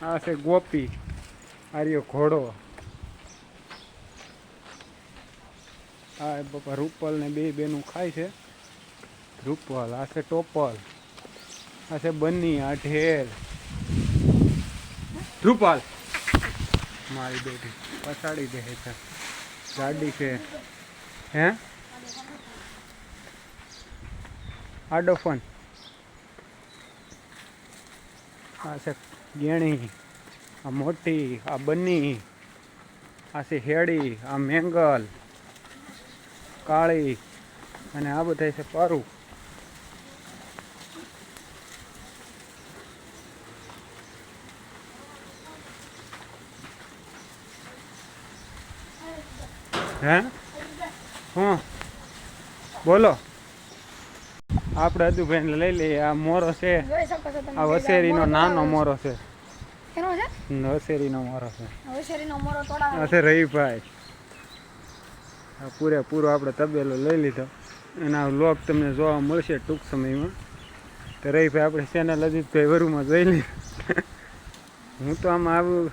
આ છે ગોપી, આર્યો ઘોડો. આ બાપા રૂપલ ને બે બેનું ખાય છે. રૂપલ, આ છે ટોપલ, આ છે બન્ની, આ ઢેર. રૂપલ મારી બેટી પછાડી દે છે. ગાડી છે. હે આડો ફોન. આ છે ગેણી, આ મોટી, આ બન્ની, આ છે હેડી, આ મેંગલ, કાળી, અને આ બધા છે પારું. હે હું બોલો. આપણે અદુભાઈને લઈ લઈએ. આ મોરો છે, આ વસેરીનો નાનો મોરો છે. વસેરીનો મોરો છે. આ છે રહીભાઈ. આ પૂરેપૂરો આપણે તબેલો લઈ લીધો. એના વ્લોગ તમને જોવા મળશે ટૂંક સમયમાં. તો રહીભાઈ આપણે ચેનલ અજીતભાઈ વરુમાં જોઈ લીધું. હું તો આમાં આવું